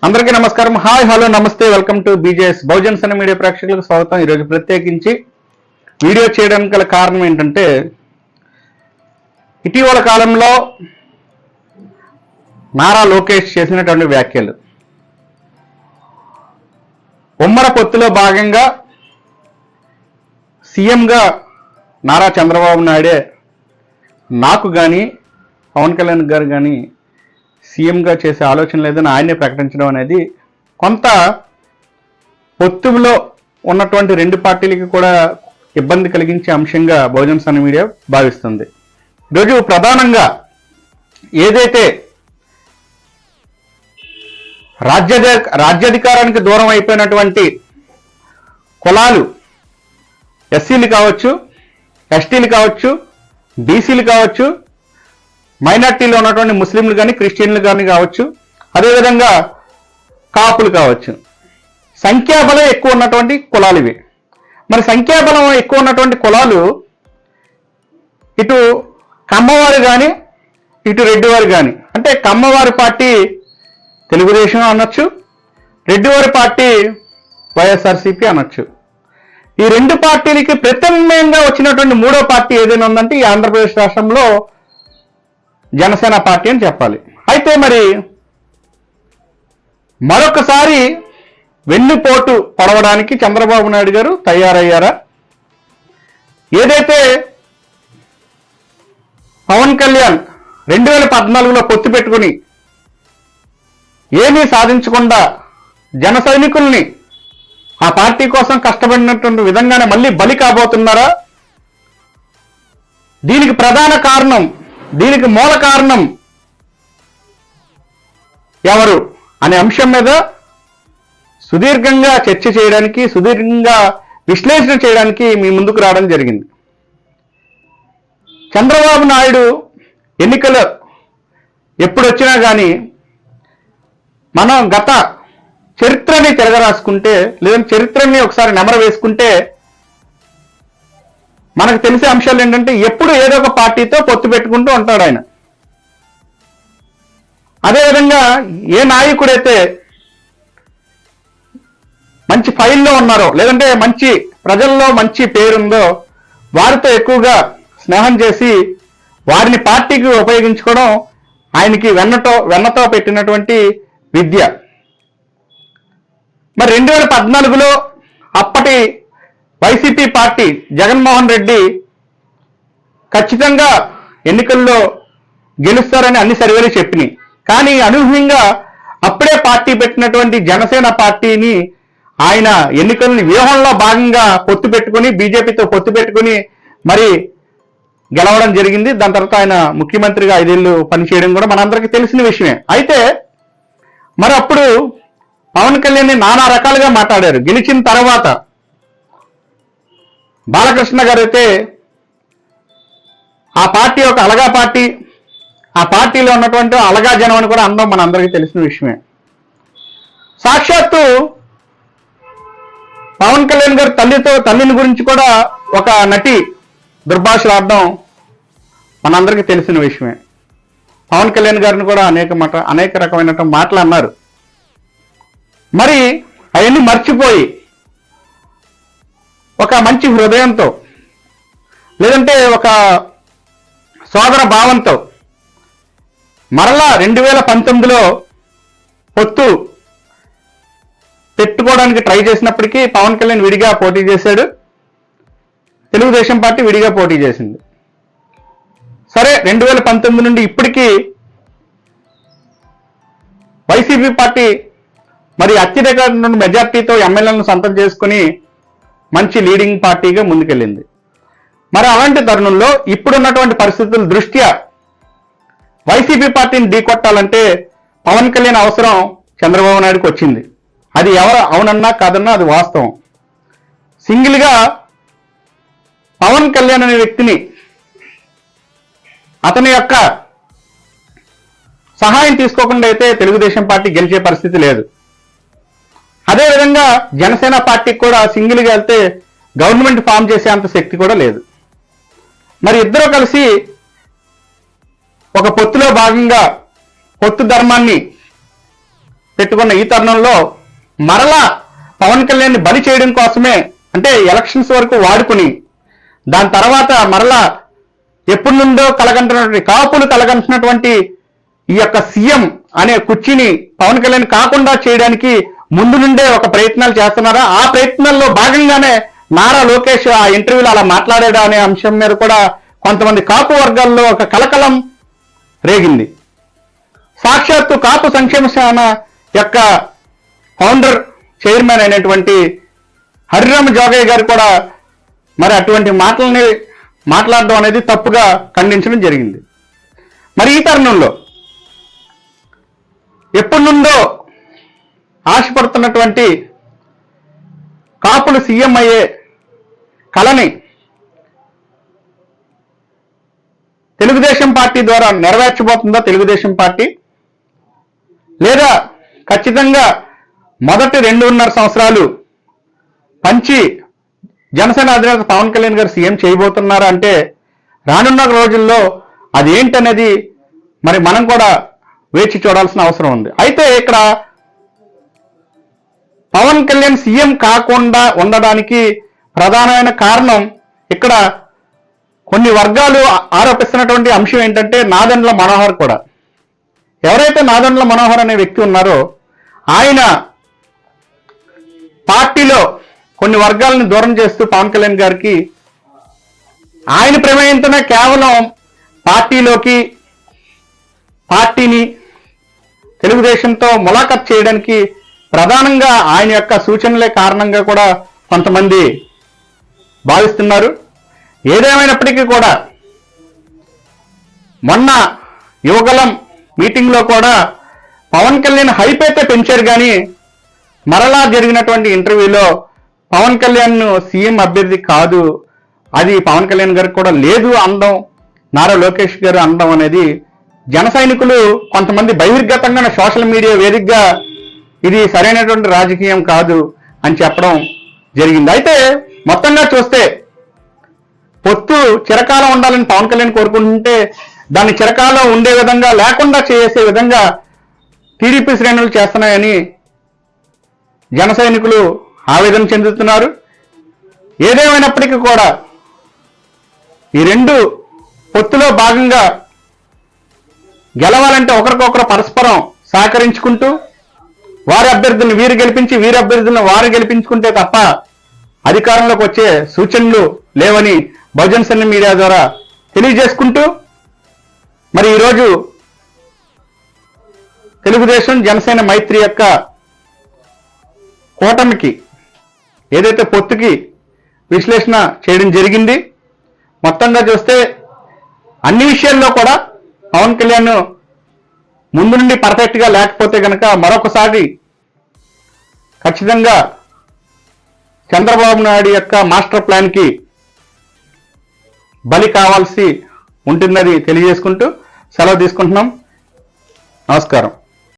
అందరికీ నమస్కారం. Hi, hello, నమస్తే. వెల్కమ్ టు బీజేఎస్ బహుజన్ సేన మీడియా ప్రేక్షకులకు స్వాగతం. ఈరోజు ప్రత్యేకించి వీడియో చేయడానికి గల కారణం ఏంటంటే, ఇటీవల కాలంలో నారా లోకేష్ చేసినటువంటి వ్యాఖ్యలు, ఉమ్మడి పొత్తులో భాగంగా సీఎంగా నారా చంద్రబాబు నాయుడే నాకు కానీ పవన్ కళ్యాణ్ గారు కానీ సీఎంగా చేసే ఆలోచన లేదని ఆయనే ప్రకటించడం అనేది కొంత పొత్తులో ఉన్నటువంటి రెండు పార్టీలకి కూడా ఇబ్బంది కలిగించే అంశంగా బహుజన్ సేన మీడియా భావిస్తుంది. ఈరోజు ప్రధానంగా ఏదైతే రాజ్యాధికారానికి దూరం అయిపోయినటువంటి కులాలు, ఎస్సీలు కావచ్చు, ఎస్టీలు కావచ్చు, బీసీలు కావచ్చు, మైనార్టీలో ఉన్నటువంటి ముస్లింలు కానీ క్రిస్టియన్లు కానీ కావచ్చు, అదేవిధంగా కాపులు కావచ్చు, సంఖ్యాబలం ఎక్కువ ఉన్నటువంటి కులాలు ఇవి. మరి సంఖ్యాబలం ఎక్కువ ఉన్నటువంటి కులాలు ఇటు కమ్మవారు కానీ ఇటు రెడ్డివారు కానీ, అంటే కమ్మవారి పార్టీ తెలుగుదేశం అనొచ్చు, రెడ్డివారి పార్టీ వైఎస్ఆర్సీపీ అనొచ్చు. ఈ రెండు పార్టీలకి ప్రత్యామ్నాయంగా వచ్చినటువంటి మూడో పార్టీ ఏదైనా ఉందంటే ఈ ఆంధ్రప్రదేశ్ రాష్ట్రంలో జనసేన పార్టీ అని చెప్పాలి. అయితే మరి మరొకసారి వెన్నుపోటు పడవడానికి చంద్రబాబు నాయుడు గారు తయారయ్యారా? ఏదైతే పవన్ కళ్యాణ్ 2014లో పొత్తు పెట్టుకుని ఏమీ సాధించకుండా జన సైనికుల్ని ఆ పార్టీ కోసం కష్టపడినటువంటి విధంగానే మళ్ళీ బలి కాబోతున్నారా? దీనికి ప్రధాన కారణం, దీనికి మూల కారణం ఎవరు అనే అంశం మీద సుదీర్ఘంగా చర్చ చేయడానికి, సుదీర్ఘంగా విశ్లేషణ చేయడానికి మీ ముందుకు రావడం జరిగింది. చంద్రబాబు నాయుడు ఎన్నికలు ఎప్పుడు వచ్చినా కానీ మనం గత చరిత్రని తిరగరాసుకుంటే, లేదంటే చరిత్రని ఒకసారి నెమర వేసుకుంటే మనకు తెలిసే అంశాలు ఏంటంటే ఎప్పుడు ఏదో ఒక పార్టీతో పొత్తు పెట్టుకుంటూ ఉంటాడు ఆయన. అదేవిధంగా ఏ నాయకుడైతే మంచి ఫైల్లో ఉన్నారో, లేదంటే మంచి ప్రజల్లో మంచి పేరుందో వారితో ఎక్కువగా స్నేహం చేసి వారిని పార్టీకి ఉపయోగించుకోవడం ఆయనకి వెన్నతో పెట్టినటువంటి విద్య. మరి 2014లో అప్పటి వైసీపీ పార్టీ జగన్మోహన్ రెడ్డి ఖచ్చితంగా ఎన్నికల్లో గెలుస్తారని అన్ని సర్వేలు చెప్పినాయి. కానీ అనూహ్యంగా అప్పుడే పార్టీ పెట్టినటువంటి జనసేన పార్టీని ఆయన ఎన్నికల్ని వ్యూహంలో భాగంగా పొత్తు పెట్టుకుని, బీజేపీతో పొత్తు పెట్టుకుని మరి గెలవడం జరిగింది. దాని తర్వాత ఆయన ముఖ్యమంత్రిగా 5 ఏళ్ళు పనిచేయడం కూడా మనందరికీ తెలిసిన విషయమే. అయితే మరి అప్పుడు పవన్ కళ్యాణ్ నానా రకాలుగా మాట్లాడారు. గెలిచిన తర్వాత బాలకృష్ణ గారు అయితే ఆ పార్టీ ఒక అలగా పార్టీ, ఆ పార్టీలో ఉన్నటువంటి అలగా జనం అని కూడా అనడం మనందరికీ తెలిసిన విషయమే. సాక్షాత్తు పవన్ కళ్యాణ్ గారు తల్లిని గురించి కూడా ఒక నటి దుర్భాషలు ఆడడం మనందరికీ తెలిసిన విషయమే. పవన్ కళ్యాణ్ గారిని కూడా అనేక రకమైన మాటలు అన్నారు. మరి అవన్నీ మర్చిపోయి ఒక మంచి హృదయంతో, లేదంటే ఒక సోదర భావంతో మరలా 2019లో పొత్తు పెట్టుకోవడానికి ట్రై చేసినప్పటికీ పవన్ కళ్యాణ్ విడిగా పోటీ చేశాడు, తెలుగుదేశం పార్టీ విడిగా పోటీ చేసింది. సరే, 2019 నుండి ఇప్పటికీ వైసీపీ పార్టీ మరి అత్యధిక మెజార్టీతో ఎమ్మెల్యేలను సొంతం చేసుకుని మంచి లీడింగ్ పార్టీగా ముందుకెళ్ళింది. మరి అలాంటి తరుణంలో ఇప్పుడున్నటువంటి పరిస్థితుల దృష్ట్యా వైసీపీ పార్టీని ఢీకొట్టాలంటే పవన్ కళ్యాణ్ అవసరం చంద్రబాబు నాయుడుకి వచ్చింది. అది ఎవరు అవునన్నా కాదన్నా అది వాస్తవం. సింగిల్గా పవన్ కళ్యాణ్ అనే వ్యక్తిని, అతని యొక్క సహాయం తీసుకోకుండా అయితే తెలుగుదేశం పార్టీ గెలిచే పరిస్థితి లేదు. అదేవిధంగా జనసేన పార్టీకి కూడా సింగిల్గా వెళ్తే గవర్నమెంట్ ఫామ్ చేసే అంత శక్తి కూడా లేదు. మరి ఇద్దరు కలిసి ఒక పొత్తులో భాగంగా పొత్తు ధర్మాన్ని పెట్టుకున్న ఈ తరుణంలో మరలా పవన్ కళ్యాణ్ని బలి చేయడం కోసమే, అంటే ఎలక్షన్స్ వరకు వాడుకుని దాని తర్వాత మరలా ఎప్పటి నుండో కలగంటున్నటువంటి కాపులు కలగంటున్నటువంటి ఈ యొక్క సీఎం అనే కుర్చీని పవన్ కళ్యాణ్ కాకుండా చేయడానికి ముందు నుండే ఒక ప్రయత్నాలు చేస్తున్నారా? ఆ ప్రయత్నాల్లో భాగంగానే నారా లోకేష్ ఆ ఇంటర్వ్యూలో అలా మాట్లాడాడు అనే అంశం మీద కూడా కొంతమంది కాపు వర్గాల్లో ఒక కలకలం రేగింది. సాక్షాత్తు కాపు సంక్షేమ సేన యొక్క ఫౌండర్ చైర్మన్ అయినటువంటి హరిరామ జోగయ్య గారు కూడా మరి అటువంటి మాటలని మాట్లాడడం అనేది తప్పుగా ఖండించడం జరిగింది. మరి ఈ తరుణంలో ఎప్పటి నుండో ఆశపడుతున్నటువంటి కాపులు సీఎం అయ్యే కళని తెలుగుదేశం పార్టీ ద్వారా నెరవేర్చబోతుందా తెలుగుదేశం పార్టీ, లేదా ఖచ్చితంగా మొదటి 2.5 సంవత్సరాలు పంచి జనసేన అధినేత పవన్ కళ్యాణ్ గారు సీఎం చేయబోతున్నారా అంటే రానున్న రోజుల్లో అది ఏంటనేది మరి మనం కూడా వేచి చూడాల్సిన అవసరం ఉంది. అయితే ఇక్కడ పవన్ కళ్యాణ్ సీఎం కాకుండా ఉండడానికి ప్రధానమైన కారణం ఇక్కడ కొన్ని వర్గాలు ఆరోపిస్తున్నటువంటి అంశం ఏంటంటే నాదెండ్ల మనోహర్ కూడా. ఎవరైతే నాదెండ్ల మనోహర్ అనే వ్యక్తి ఉన్నారో ఆయన పార్టీలో కొన్ని వర్గాలను దూరం చేస్తూ పవన్ కళ్యాణ్ గారికి ఆయన ప్రమేయంతోనే కేవలం పార్టీని తెలుగుదేశంతో ములాఖత్ చేయడానికి ప్రధానంగా ఆయన యొక్క సూచనలే కారణంగా కూడా కొంతమంది భావిస్తున్నారు. ఏదేమైనప్పటికీ కూడా మొన్న యువగలం మీటింగ్లో కూడా పవన్ కళ్యాణ్ హైప్ అయితే పెంచారు, కానీ మరలా జరిగినటువంటి ఇంటర్వ్యూలో పవన్ కళ్యాణ్ సీఎం అభ్యర్థి కాదు, అది పవన్ కళ్యాణ్ గారికి కూడా లేదు అనడం, నారా లోకేష్ గారు అనడం అనేది జన సైనికులు కొంతమంది బహిర్గతంగా సోషల్ మీడియా వేదికగా ఇది సరైనటువంటి రాజకీయం కాదు అని చెప్పడం జరిగింది. అయితే మొత్తంగా చూస్తే పొత్తు చిరకాలం ఉండాలని పవన్ కళ్యాణ్ కోరుకుంటుంటే దాన్ని చిరకాలం ఉండే విధంగా లేకుండా చేసే విధంగా టీడీపీ శ్రేణులు చేస్తున్నాయని జన సైనికులు ఆవేదన చెందుతున్నారు. ఏదేమైనప్పటికీ కూడా ఈ రెండు పొత్తులో భాగంగా గెలవాలంటే ఒకరికొకరు పరస్పరం సహకరించుకుంటూ వారి అభ్యర్థులను వీరు గెలిపించి వీరి అభ్యర్థులను వారు గెలిపించుకుంటే తప్ప అధికారంలోకి వచ్చే సూచనలు లేవని బహుజన్ సంఘ్ మీడియా ద్వారా తెలియజేసుకుంటూ మరి ఈరోజు తెలుగుదేశం జనసేన మైత్రి యొక్క కూటమికి ఏదైతే పొత్తుకి విశ్లేషణ చేయడం జరిగింది. మొత్తంగా చూస్తే అన్ని విషయాల్లో కూడా పవన్ కళ్యాణ్ ముందు నుండి పర్ఫెక్ట్గా లేకపోతే కనుక మరొకసారి ఖచ్చితంగా చంద్రబాబు నాయుడు యొక్క మాస్టర్ ప్లాన్కి బలి కావాల్సి ఉంటుందని తెలియజేసుకుంటూ సెలవు తీసుకుంటున్నాం. నమస్కారం.